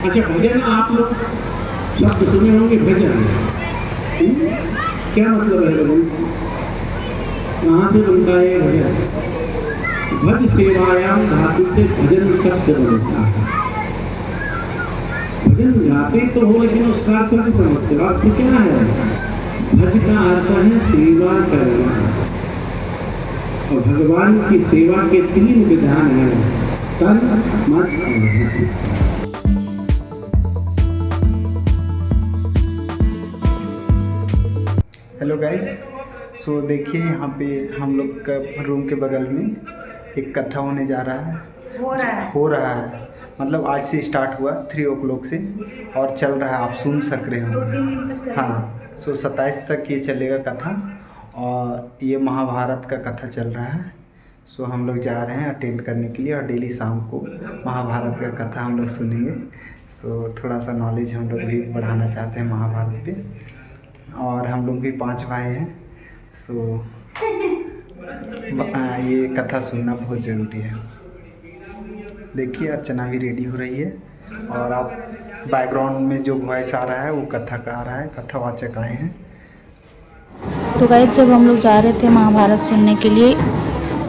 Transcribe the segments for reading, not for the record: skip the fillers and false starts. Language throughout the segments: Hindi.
अच्छा, भजन आप लोग शब्द सुने होंगे, भजन क्या मतलब है? भजन कहाँ से बनता है? भजन भज सेवायाम धातु से भजन शब्द बनता है। भजन गाते तो हो, लेकिन उसका अर्थ नहीं समझते। अर्थ क्या है? भज का अर्थ है सेवा करना, और भगवान की सेवा के 3 विधान हैं: तन, मन और धन। हेलो गाइस, सो देखिए यहाँ पे हम लोग का रूम के बगल में एक कथा होने जा रहा है। हो रहा है मतलब आज से स्टार्ट हुआ 3 o'clock से और चल रहा है। आप सुन सक रहे हो। 2-3 दिन तक चलेगा। हाँ, सो 27 तक ये चलेगा कथा, और ये महाभारत का कथा चल रहा है। सो हम लोग जा रहे हैं अटेंड करने के लिए, और डेली शाम को महाभारत का कथा हम लोग सुनेंगे। सो थोड़ा सा नॉलेज हम लोग भी बढ़ाना चाहते हैं महाभारत पे, और हम लोग भी 5 भाई हैं। सो ये कथा सुनना बहुत ज़रूरी है। देखिए अर्चना भी रेडी हो रही है, और आप बैकग्राउंड में जो वॉइस आ रहा है वो कथा का आ रहा है, कथावाचक आए हैं। तो गाइस, जब हम लोग जा रहे थे महाभारत सुनने के लिए,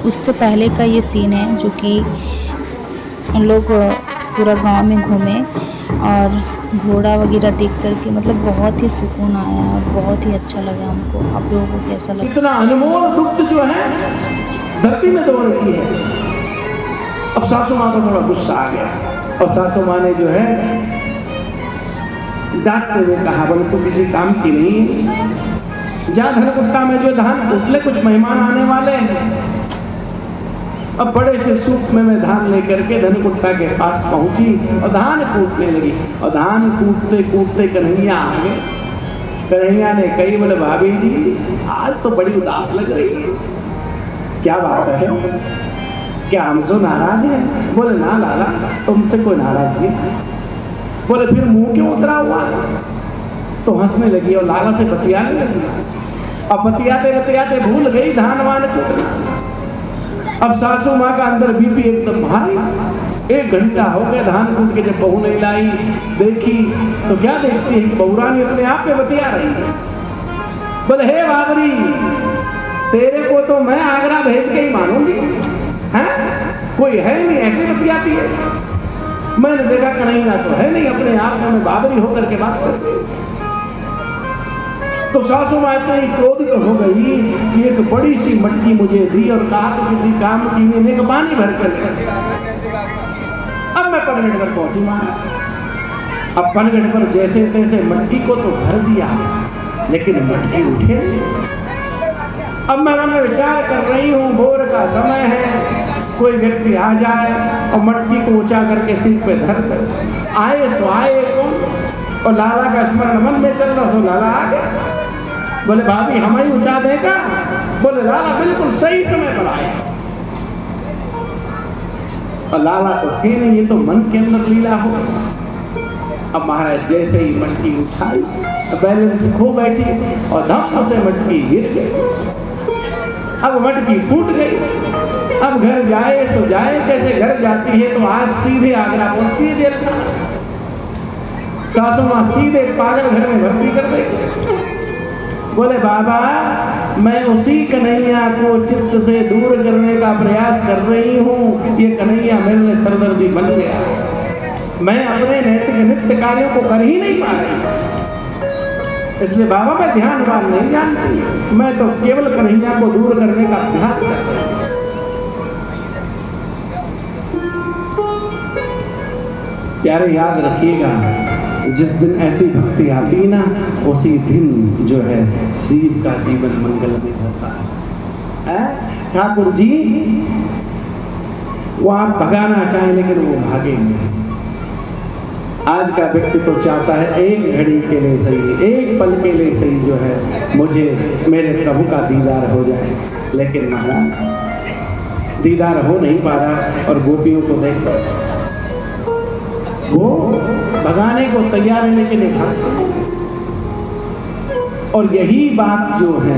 उससे पहले का ये सीन है जो कि हम लोग पूरा गांव में घूमे और घोड़ा वगैरह देख करके मतलब बहुत ही सुकून आया और बहुत ही अच्छा लगा हमको। आप लोगों को कैसा लगा? इतना अनमोल दुग्ध जो है धरती में दौड़ती है। अब सासू माँ को थोड़ा गुस्सा आ गया, और सासू माँ ने जो है डांटते हुए कहा, बोले तू किसी काम की नहीं, जा धनकुट्टा में जो धान कूट ले, कुछ मेहमान आने वाले हैं। अब बड़े से सूक्ष्म में धान लेकर के धनकुट्टा के पास पहुंची और धान कूटने लगी, और धान कूटते कूटते कन्हैया आ गए। कन्हैया ने कही, बोले भाभी जी आज तो बड़ी उदास लग रही है, क्या बात है? क्या हमसे नाराज है? बोले ना लाला, तुमसे कोई नाराजगी नहीं। बोले फिर मुंह क्यों उतरा हुआ? तो हंसने लगी और लाला से बतियाने लगी। अब बतियाते बतियाते भूल गई धान वान कूटना। अब सासू माँ का अंदर बीपी एकदम भारी। 1 घंटा हो गया धान कूट के, जब बहू नहीं लाई, देखी तो क्या देखती है, बहुरानी अपने आप में बतिया रही है। बोले हे बाबरी, तेरे को तो मैं आगरा भेज के ही मानूंगी, हैं? कोई है नहीं, ऐसे बतियाती है। मैंने देखा कन्हैया तो है नहीं, अपने आप में बाबरी होकर के बात करती। तो सासू माँ इतनी क्रोधित हो गई कि एक बड़ी सी मटकी मुझे दी और कहा तो किसी काम की नहीं का पानी भर कर। अब मैं पनगढ़ पर पहुंची महाराज। अब पनगढ़ पर जैसे तैसे मटकी को तो भर दिया, लेकिन मटकी उठे। अब मैं मन में विचार कर रही हूँ, भोर का समय है, कोई व्यक्ति आ जाए और मटकी को ऊंचा करके सिर पे धर कर आए सो आए कौन, और लाला का स्मरण मन में चल रहा, सो लाला आ गया। बोले भाभी हम ही ऊंचा देगा? बोले लाला बिल्कुल सही समय पर आए। और लाला तो थे नहीं, ये तो मन के अंदर लीला हो। अब महाराज जैसे ही मटकी उठाई, बैलेंस खो बैठी और धम से मटकी गिर गई। अब मटकी टूट गई। अब घर जाए सो जाए, कैसे घर जाती है तो आज सीधे आगरा पहुंचती है। देर का सासू माँ सीधे पागल घर में भर्ती कर देगी। बोले बाबा, मैं उसी कन्हैया को चित्त से दूर करने का प्रयास कर रही हूँ, ये कन्हैया मेरे लिए सरदर्दी बन गया। मैं अपने नैतिक नित्य कार्यों को कर ही नहीं पा रही, इसलिए बाबा मैं ध्यानवान नहीं जानती, मैं तो केवल कन्हैया को दूर करने का प्रयास कर रही हूँ। प्यारे याद रखिएगा, जिस दिन ऐसी भक्ति आती ना, उसी दिन जो है जीव का जीवन मंगलमय होता है। ठाकुर जी वो आप भगाना चाहें, लेकिन वो भागेंगे। आज का व्यक्ति तो चाहता है एक घड़ी के लिए सही, एक पल के लिए सही जो है मुझे मेरे प्रभु का दीदार हो जाए, लेकिन महाराज दीदार हो नहीं पा रहा। और गोपियों को देखकर वो भगाने को तैयार है, लेकिन नहीं भागते। और यही बात जो है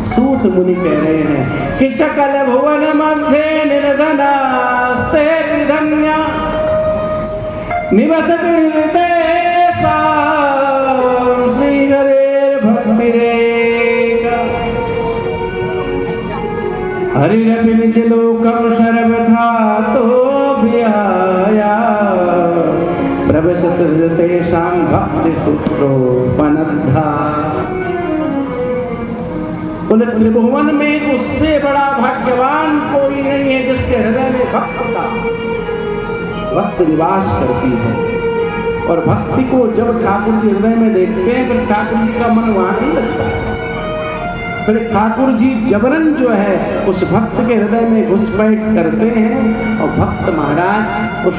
सूत मुनि कह रहे हैं कि सकल भुवन मध्य निर्धनास्ते धन्या निवसति हृदय साम श्री हरेर भक्तिरेका हरिरपि निज लोकम सर्वथा तो विहाया प्रविशत तेषां भक्ति सूत्रोपनद्धा। बोले त्रिभुवन में उससे बड़ा भाग्यवान कोई नहीं है जिसके हृदय में भक्त निवास करती है। और भक्ति को जब ठाकुर जी हृदय में देखते हैं फिर ठाकुर जी का मन वहां नहीं लगता है। फिर ठाकुर जी जबरन जो है उस भक्त के हृदय में घुसपैठ करते हैं और भक्त महाराज उस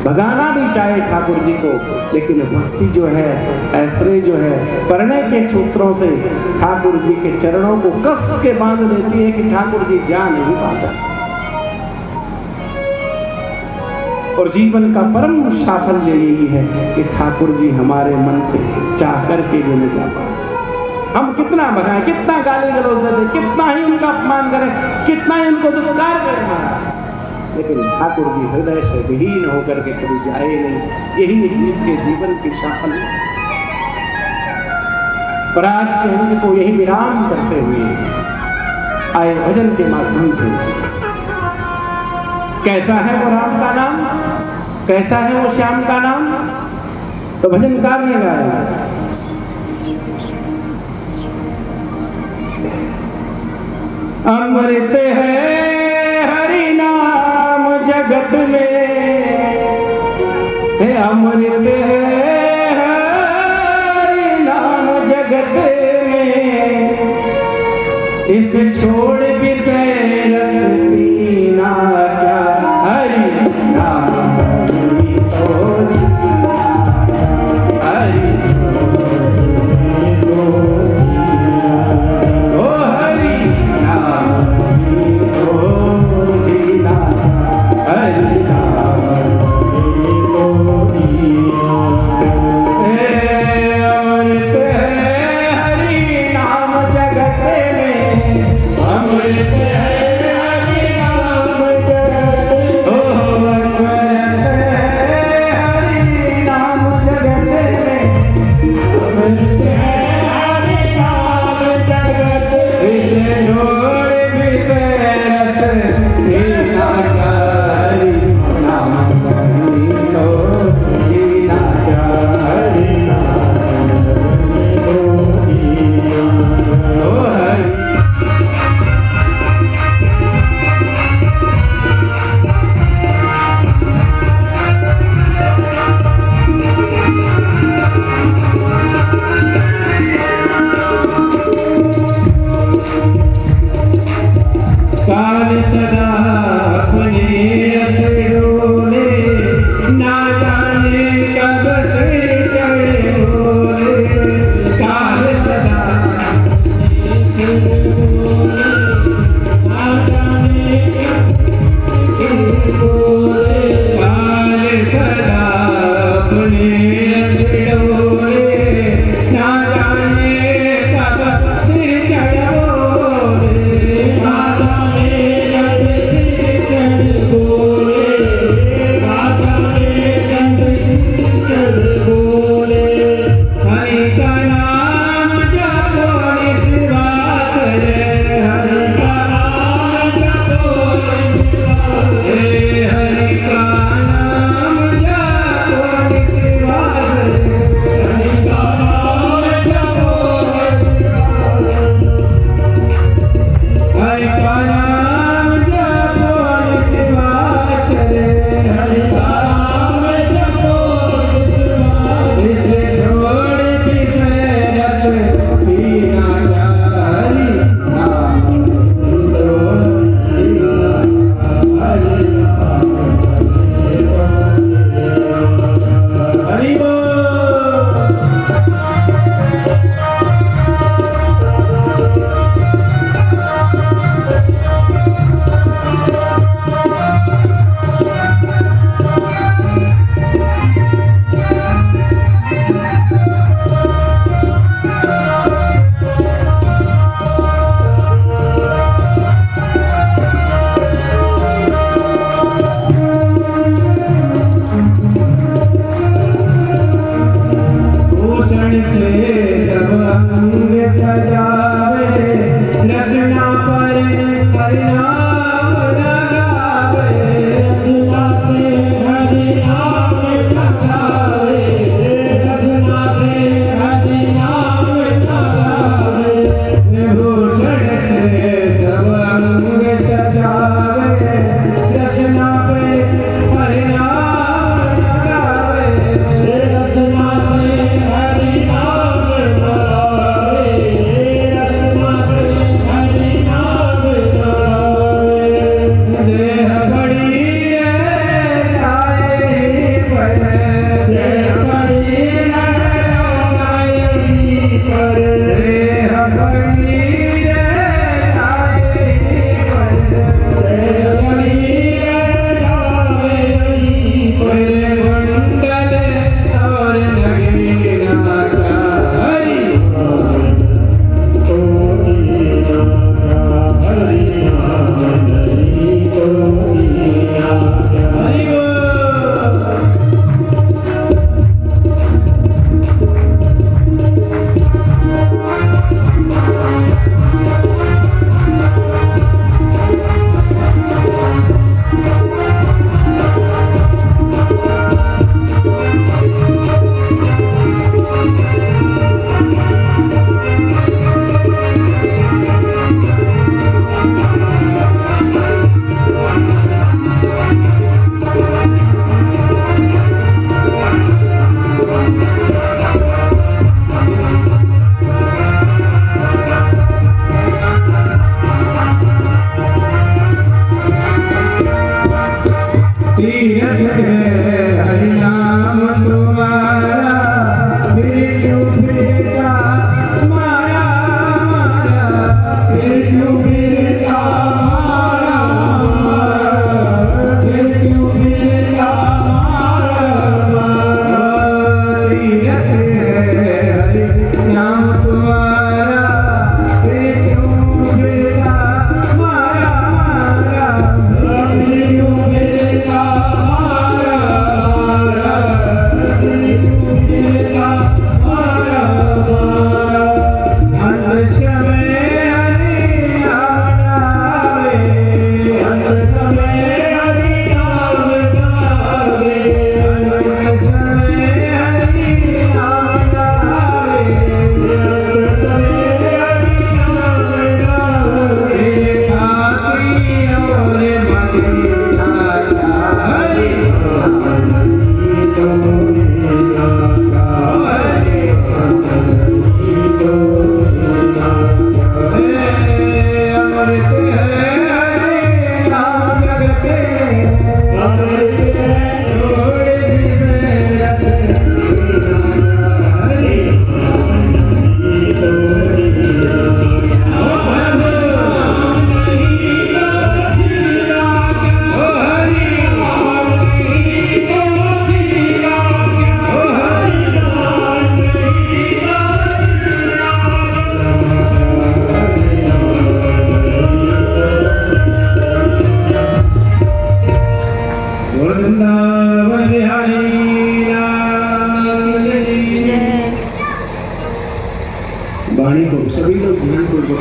भगाना भी चाहे ठाकुर जी को, लेकिन भक्ति जो है ऐसरे जो है प्रणय के सूत्रों से ठाकुर जी के चरणों को कस के बांध देती है कि ठाकुर जी जा नहीं पाता। और जीवन का परम साफल्य यही है कि ठाकुर जी हमारे मन से चाह करके जो नहीं जा पाए। हम कितना भगाएं, कितना गाली गलौज दें, कितना ही उनका अपमान करें, कितना ही उनको दुत्कार करें, लेकिन ठाकुर जी हृदय से विहीन होकर के कभी जाए नहीं। यही जीव के जीवन की साफल्य। पर आज के हम को यही विराम करते हुए आए भजन के माध्यम से। कैसा है वो राम का नाम, कैसा है वो श्याम का नाम, तो भजनकार ने गाया। अमृत है हरि नाम जगत में, है अमृत है हरि नाम जगत में, इसे छोड़ विषय रस पीना क्या, हरि नाम ही तो जीना, हरि तो जीना, ओ हरि नाम ही तो जीना, हरि नाम ही तो जीना। अमृत है हरि नाम जगत में, अमृत है हरि नाम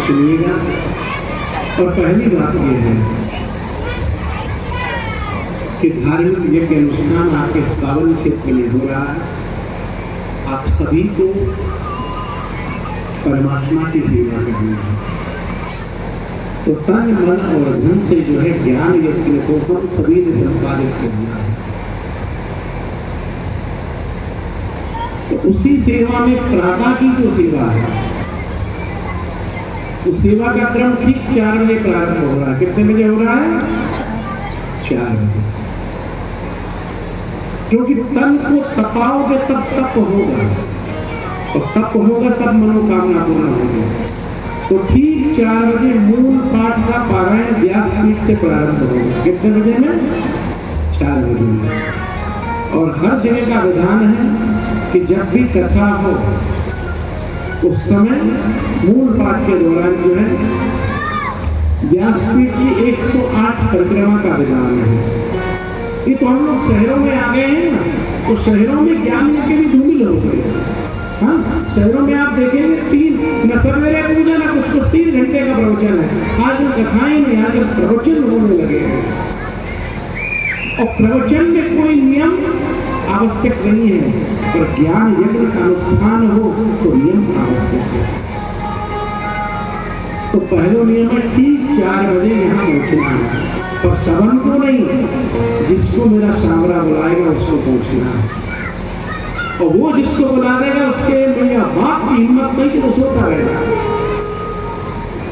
सुनिएगा। और पहली बात यह है कि धार्मिक यज्ञ अनुष्ठान आपके इस पावन क्षेत्र में हो रहा है। आप सभी को परमात्मा की सेवा करनी है, तो तन मन और धन से जो है ज्ञान यज्ञ को हम सभी ने संपादित करना है। तो उसी सेवा में प्रातः की जो सेवा है, उस सेवा का क्रम ठीक 4 बजे प्रारंभ हो रहा है। कितने बजे हो रहा है? 4 बजे। क्योंकि तन को तपाओगे तब तप होगा, और तप होगा तब मनोकामना पूर्ण होगी। तो ठीक 4 बजे मूल पाठ का पारायण व्यासपीठ से प्रारंभ होगा। कितने बजे में? 4 बजे में। और हर जगह का विधान है कि जब भी कथा हो उस समय मूल पाठ के दौरान जो है व्यासपीठ की 108 परिक्रमा का विधान है। ये तो हम लोग शहरों में आ गए हैं ना, तो शहरों में ज्ञान के भी धूमिल हो गए। हाँ, शहरों में आप देखेंगे 3 न सवेरे पूजा ना कुछ 3 घंटे का प्रवचन है। आज कथाएं नहीं, आज प्रवचन होने लगे हैं। और प्रवचन में कोई नियम आवश्यक नहीं है, पर ज्ञान यज्ञ का अनुष्ठान हो तो नियम आवश्यक है। तो पहला नियम है ठीक 4 बजे यहाँ पहुंचना है, पर सबन को नहीं, जिसको मेरा सामरा बुलाएगा उसको पहुंचना है। और वो जिसको बुला देगा उसके मेरा बाप की हिम्मत नहीं कि वो सोता रहेगा,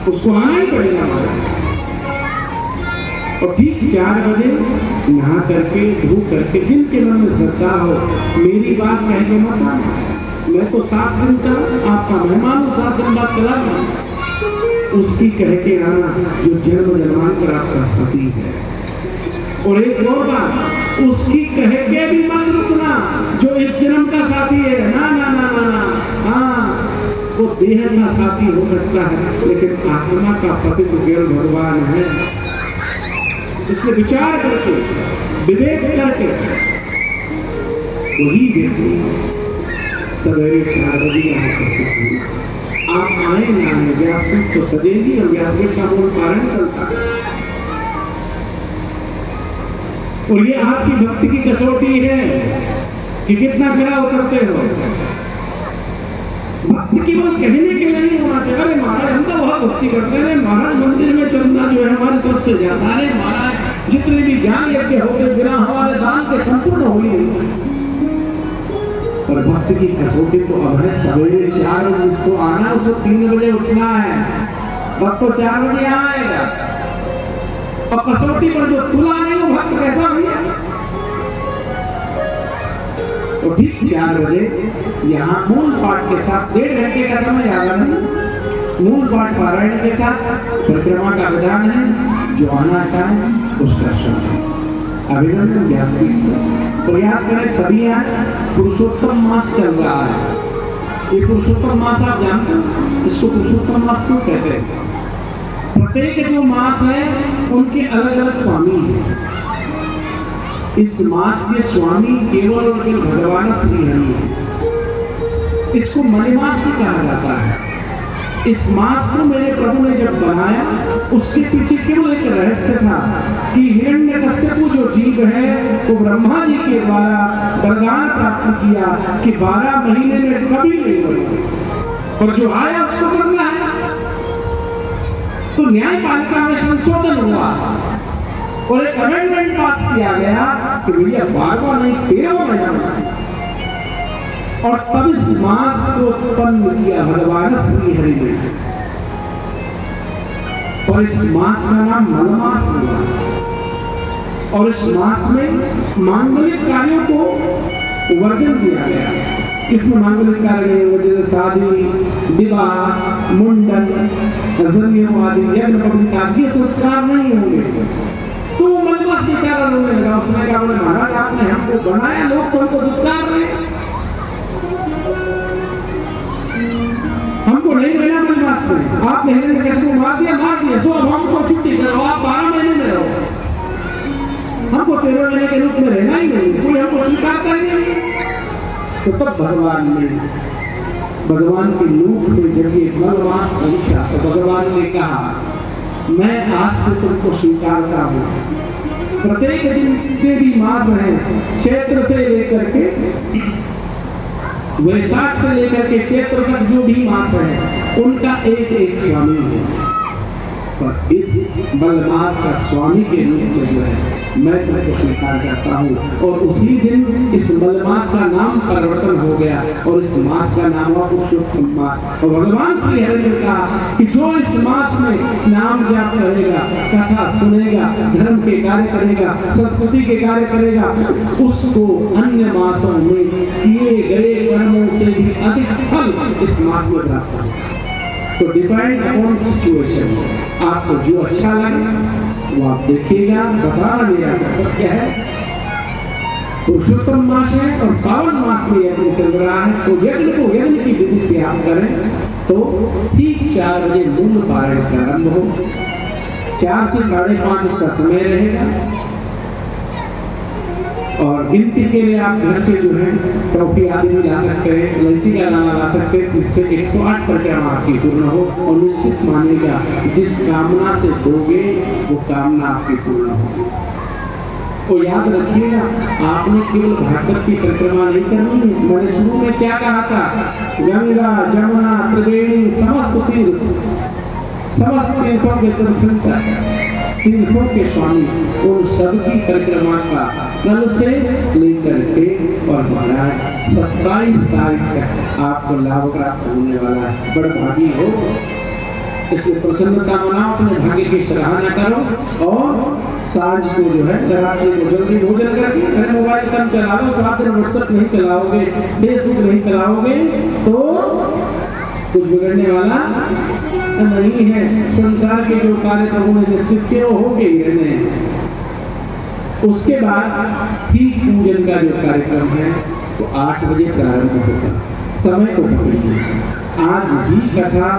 उसको आना ही पड़ेगा हमारा। और ठीक 4 बजे नहा करके धो करके, जिनके मन में श्रद्धा हो, मेरी बात कह के मत आना, मैं तो 7 दिन का आपका मेहमान हूँ, 7 दिन बाद चला जाऊँ, उसकी कह के आना जो जन्म जन्मांतर आपका साथी है। और एक और बात, उसकी कह के भी मत रुकना जो इस जन्म का साथी है। ना ना ना ना ना, हाँ, वो देह का साथी हो सकता है, लेकिन आत्मा का पति तो केवल भगवान है। इसलिए विचार करके, विवेक करके वही व्यक्ति सवेरे 4 बजे यहाँ उपस्थित होगा। आप आए ना आए, व्यासपीठ तो सजेगी और व्यासपीठ का मूल पारण चलता है। और ये आपकी भक्ति की कसौटी है कि कितना खरा उतरते हो। भक्ति केवल कहने के लिए नहीं होना चाहिए, अरे महाराज हम तो बहुत भक्ति करते हैं, महाराज मंदिर में चंदा जो है हमारी तरफ से जाता है, महाराज जितने भी ज्ञान यज्ञ हो गए बिना हमारे दान के संपूर्ण हो ही नहीं सकते। पर भक्ति की कसौटी तो अब है सवेरे 4 बजे जिसको आना उसको 3 बजे उठना है, भक्त तो 4 बजे आएगा। और कसौटी पर जो तुला नहीं वो भक्त कैसा भैया? तो ठीक 4 बजे यहाँ मूल पाठ के साथ 1.5 घंटे का समय ज्यादा नहीं, मूल पाठ पारायण के साथ परिक्रमा का विधान है। जो आना चाहे उसका श्रम अभिनंदन व्यासपीठ से प्रयास करें सभी। यहाँ पुरुषोत्तम मास चल रहा है। ये पुरुषोत्तम मास आप जानते हैं, इसको पुरुषोत्तम मास क्यों कहते हैं? प्रत्येक जो मास है उनके अलग अलग स्वामी हैं। इस मास के स्वामी केवल और केवल भगवान श्री हरि है। इसको मणिमास भी कहा जाता है। इस मास को मेरे प्रभु ने जब बनाया उसके पीछे केवल एक रहस्य था कि हिरण्यकश्यप जो जीव है वो ब्रह्मा जी के द्वारा वरदान प्राप्त किया कि 12 महीने में कभी नहीं बना, और जो आया उसको करना है। तो न्यायपालिका में संशोधन हुआ और एक अमेंडमेंट पास किया गया कि भैया 12वां नहीं 13वां महीना, और तब इस मास को उत्पन्न किया भगवान श्री हरि ने। और इस मास का नाम मलमास हुआ। और इस मास में मांगलिक कार्यों को वर्जन किया गया। इसमें मांगलिक कार्य जैसे शादी, विवाह, मुंडन, आदि यज्ञ पवित्र आदि संस्कार नहीं होंगे। तो वो मलमास बेचारा रोने लगा। उसने कहा बोले महाराज आपने हमको बनाया, लोग तो हमको दुत्कार रहे, हमको नहीं मिला मलमास में। आपने हिरण्यकश्यप को मार दिया, सो अब हमको छुट्टी करो, आप 12 महीने में रहो, हमको 13 महीने के रूप में रहना ही नहीं, कोई हमको स्वीकारता ही नहीं। तो तब भगवान ने भगवान की लूट में जब ये मलमास पहुंचा तो भगवान ने कहा, मैं आज से तुमको स्वीकारता हूँ। प्रत्येक जितने भी मास हैं, चैत्र से लेकर के वैशाख से लेकर के चैत्र तक जो भी मास है, उनका एक एक स्वामी है। पर इस बलमास का स्वामी के रूप में जो है मैं तुमको स्वीकार करता हूँ। और उसी दिन इस बलमास का नाम परिवर्तन हो गया और इस मास का नाम हुआ पुरुषोत्तम मास। और भगवान श्री हरि ने कहा कि जो इस मास में नाम जाप करेगा, कथा सुनेगा, धर्म के कार्य करेगा, संस्कृति के कार्य करेगा, उसको अन्य मासों में किए गए कर्मों से भी अधिक फल इस मास में प्राप्त होगा। तो डिपेंड अपॉन सिचुएशन, आपको जो अच्छा लगे वो आप देखिएगा। बताना मेरा मतलब क्या है, पुरुषोत्तम मास है और पावन मास में यज्ञ चल रहा है। तो यज्ञ को यज्ञ की विधि से आप करें तो ठीक 4 बजे मूल पारण प्रारंभ हो, 4 से 5:30 उसका समय रहेगा। और गिनती के लिए आप घर से जो है टॉफी आदि भी ला सकते हैं, इलायची का दाना ला सकते हैं, जिससे 108 परिक्रमा आपकी पूर्ण हो। और निश्चित मानिएगा जिस कामना से दोगे वो कामना आपकी पूर्ण हो। तो याद रखिएगा, आपने केवल भागवत की परिक्रमा नहीं करनी है। मैंने शुरू में क्या कहा था, गंगा जमुना त्रिवेणी समस्त तीर्थों के तीर्थों के स्वामी, उन सबकी परिक्रमा का कल से लेकर के और महाराज 27 तारीख तक आपको लाभ प्राप्त होने वाला है। बड़ा भागी हो, इसलिए प्रसन्नता मनाओ, अपने भाग्य की सराहना करो। और सांझ को जो है रात्रि को जल्दी भोजन करके, अगर मोबाइल कम चला लो, साथ में व्हाट्सएप नहीं चलाओगे, फेसबुक नहीं चलाओगे तो कुछ बिगड़ने वाला नहीं है। संसार के जो कार्यक्रमों में निश्चित के वो हो गए रहने। उसके बाद ठीक पूजन का जो कार्यक्रम है वो 8 बजे प्रारंभ होगा। समय को पकड़िए, आज भी कथा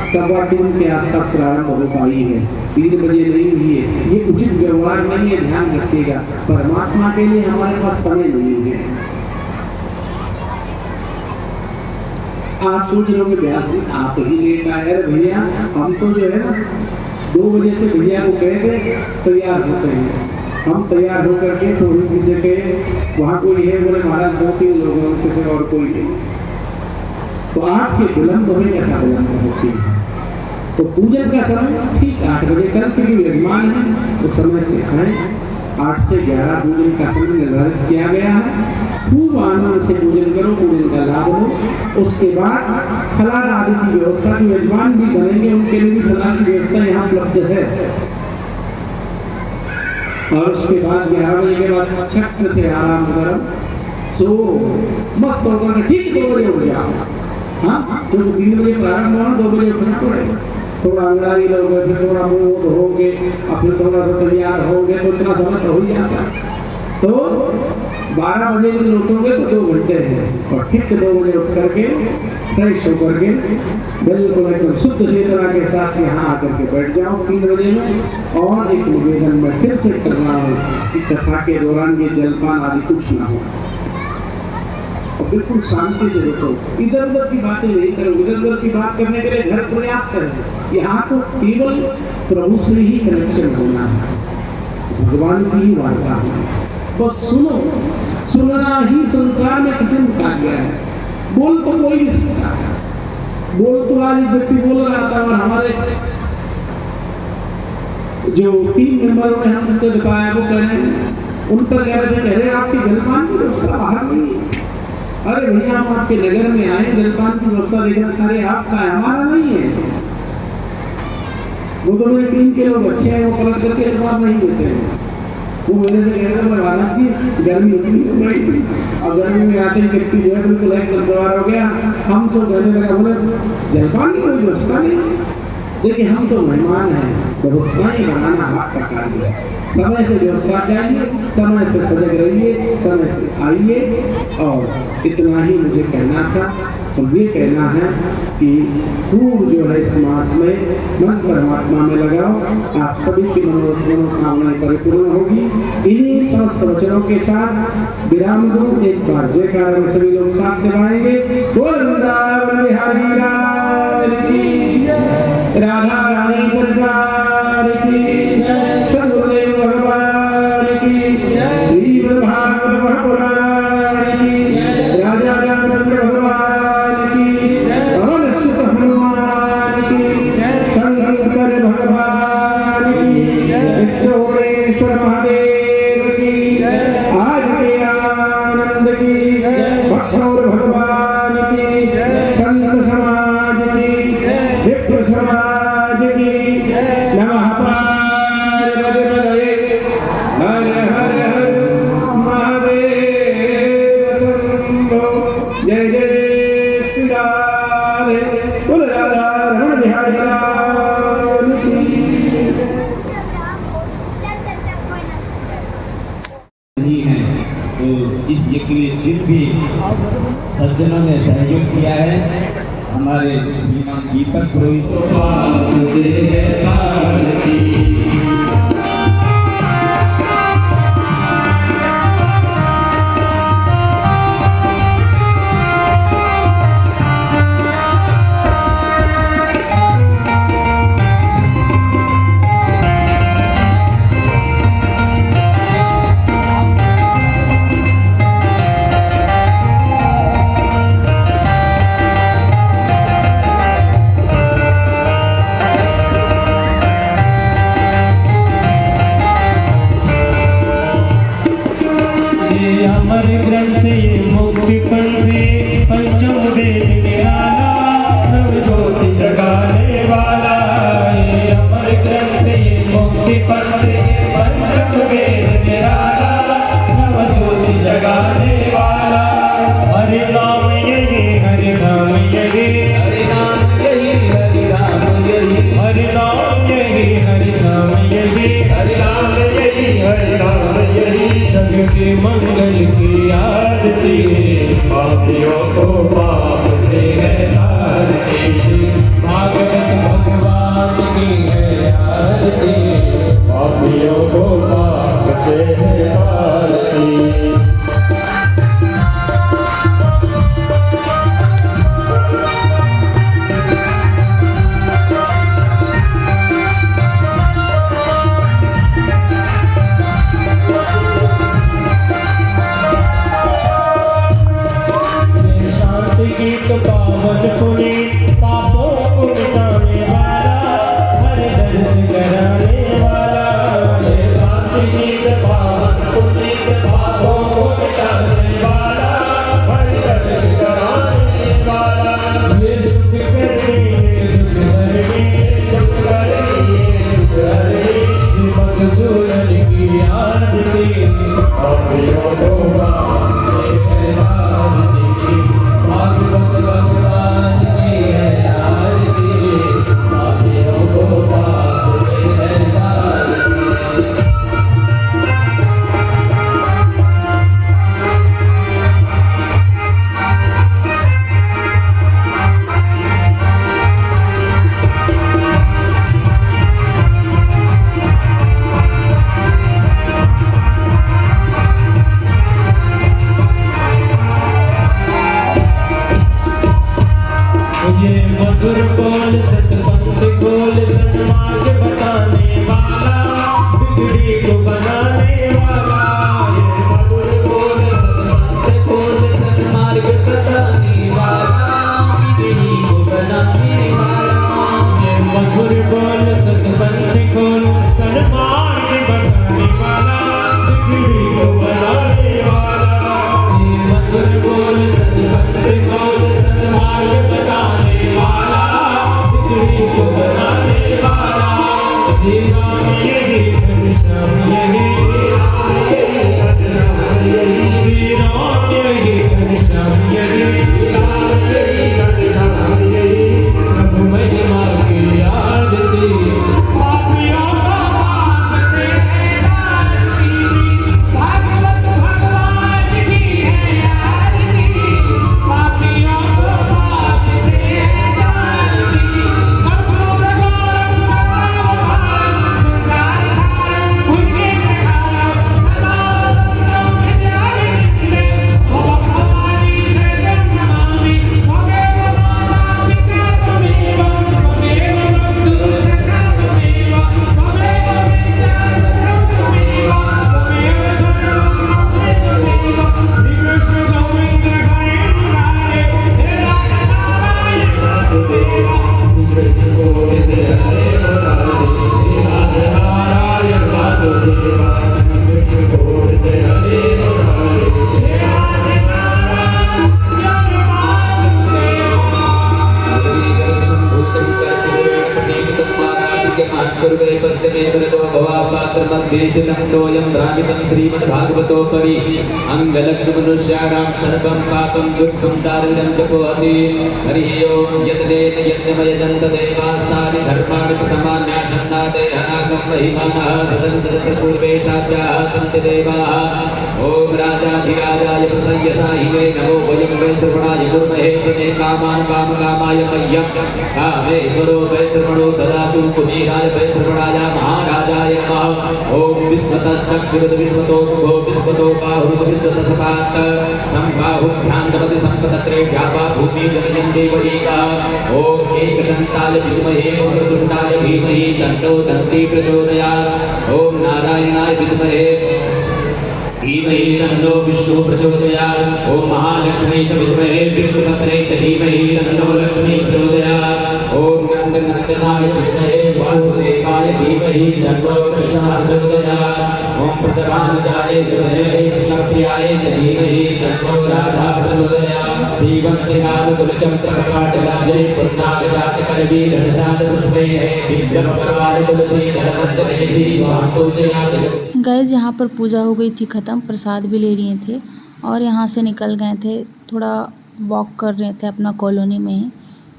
3:15 के आसपास प्रारंभ हो पाई है, 3 बजे नहीं हुई है। ये उचित व्यवहार नहीं है, ध्यान रखिएगा। परमात्मा के लिए हमारे पास समय नहीं है। आप सोच रहे हो व्यास जी आप ही लेट आए। अरे भैया, हम तो जो है ना 2 बजे से भैया को कह के तैयार होते हैं। हम तैयार होकर के थोड़ी किसी के वहाँ कोई है, बोले महाराज 2-3 लोग हैं, उनके से और कोई नहीं। तो आपके विलंब में ऐसा विलंब होती है। तो पूजन का समय ठीक 8 बजे कर, क्योंकि यजमान है तो समय से खाएं। 8 से 11 पूजन का समय निर्धारित किया गया है। खूब आनंद से पूजन करो, पूजन का लाभ हो। उसके बाद फलाहार आदि की व्यवस्था, जो यजमान भी बनेंगे उनके लिए भी फलाहार की व्यवस्था यहाँ उपलब्ध है। और उसके बाद 11 बजे के बाद चक्र से आराम करो, सो मस्त होकर ठीक 2 बजे उठ जाओ। हाँ, क्योंकि 3 बजे प्रारंभ होना, 2 बजे उठना पड़ेगा। थोड़ा अंगड़ाई लोगे, फिर थोड़ा मुंह धोगे, फिर थोड़ा सा तैयार होगे, तो इतना समय तो हो ही जाता। तो 12 बजे भी उठोगे तो 2 घंटे हैं। और ठीक 2 बजे उठ करके फ्रेश होकर के बिल्कुल एकदम शुद्ध चेतना के साथ यहाँ आकर के बैठ जाओ 3 बजे में। और एक निवेदन में फिर से करना हो कि कथा के दौरान ये जलपान आदि कुछ ना हो, और बिल्कुल शांति से देखो, इधर उधर की बातें नहीं करो। इधर उधर की बात करने के लिए घर पर्याप्त है। यहाँ तो केवल प्रभु से ही कनेक्शन होना है, भगवान की ही वार्ता है। बस सुनो, सुनना ही संसार में कठिन कहा गया है। बोल तो कोई भी सकता है, बोल तो आज व्यक्ति बोल रहा था। और हमारे जो 3 मेंबरों ने हमसे बताया, वो कह रहे हैं, उन पर कह रहे आपके जलपान की व्यवस्था बाहर नहीं है। अरे भैया, हम आपके नगर में आए, जलपान की व्यवस्था देखा, अरे आपका है, हमारा नहीं है। वो तो मेरे टीम के लोग अच्छे हैं, वो पलट करके जवाब नहीं देते हैं। वो मेरे से कहते हैं महाराज जी गर्मी उतनी हो गई, और गर्मी में आते ही व्यक्ति जो है बिल्कुल एकदम सवार हो गया। हम सब कहने लगा, बोले जलपान की कोई व्यवस्था नहीं। देखिए, हम तो मेहमान हैं, व्यवस्थाएं बनाना आपका कार्य है। समय से व्यवस्था चाहिए, समय से सजग रहिए, समय से आइए। और इतना ही मुझे कहना था। और ये कहना है कि खूब जो है इस मास में मन परमात्मा में लगाओ, आप सभी की मनोकामनाएं परिपूर्ण होगी। इन्हीं समस्त वचनों के साथ विराम दूं। एक बार जयकार में सभी लोग साथ जमाएंगे। बोल वृंदावन बिहारी। जय जय श्री राधे बोल राधा रमण बिहारी लाल की नहीं है। तो इस यज्ञ में जिन भी सज्जनों ने सहयोग किया है, हमारे श्रीमान दीपक पुरोहित अमर ग्रंथ ये मुक्ति पंथी पंचम वेद निराला नव ज्योति जगाने वाला। ये अमर ग्रंथ ये मुक्ति पंथी पंचम वेद निराला नव ज्योति जगाने वाला। हरि नाम यही हरि नाम यही हरि नाम यही हरि नाम यही हरि नाम यही हरि नाम यही हरि नाम यही हरि नाम यही। जग के मंगल की आरती पापियों को पाप से है आरती। भागवत भगवान की है आरती पापियों को पाप से है आरती। गीत पावन पुनीत पापों को मिटाने वाला हर दर्श कराने वाला। ये शांति गीत पावन पुनीत पापों को मिटाने वाला हर दर्श कराने वाला। ये सुख करने दुख हरने सुख करने दुख हरने श्री मधुसूदन की आरती पापियों को पाप से है आरती। भागवत भगवान पात्रमध्ये स्थितं तोयं द्रावितं श्रीमद्भागवतोपरि अङ्गलग्नमनुष्याणां शरकं पापं दुःखं दारिद्र्यं च पोहति हरिः ओं यतदेन यज्ञमयजन्त देवास्तानि धर्माणि प्रथमान्यासन्नाते अनागं महिमानः सदन्तपूर्वेशास्याः सन्ति देवाः ॐ राजाधिराजाय प्रसय्यसाहिने नमो वयं वै श्रवणाय कुर्महे सने कामान् कामकामाय मह्यं कामेश्वरो वै श्रवणो ददातु कुबेराय वै श्रवणाय महाराजाय नमः ॐ विश्वतश्चक्षुरुत विश्वतो मुखो विश्वतो बाहुरुत विश्वतसपात् सम्बाहुभ्यान्तमति सम्पतत्रे व्यापा भूमि जनयन् देवैकः ॐ एकदन्ताय विद्महे वक्रतुण्डाय धीमहि तन्नो दन्ती प्रचोदयात् ॐ नारायणाय विद्महे धीमहि तन्नो विष्णु प्रचोदयात् ॐ महालक्ष्मी च विद्महे विष्णुपत्रे च धीमहि तन्नो लक्ष्मी प्रचोदयात् ॐ नन्दनन्दनाय विद्महे वासुदेवाय धीमहि तन्नो कृष्णः प्रचोदयात् ॐ प्रसवानुजाय च विद्महे कृष्णप्रियाय च धीमहि तन्नो राधा प्रचोदयात् श्रीवन्तिकानुकुलचक्रपाटलाजय पुन्नागजातकरवीरनशादपुष्पैः विद्रमपरवाद तुलसी जलमञ्जनेभिः वान्तोजयामि। गैस यहाँ पर पूजा हो गई थी ख़त्म, प्रसाद भी ले लिए थे और यहाँ से निकल गए थे, थोड़ा वॉक कर रहे थे अपना कॉलोनी में ही।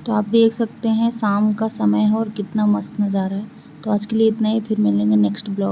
तो आप देख सकते हैं शाम का समय है और कितना मस्त नज़ारा है। तो आज के लिए इतना ही, फिर मिलेंगे नेक्स्ट ब्लॉग।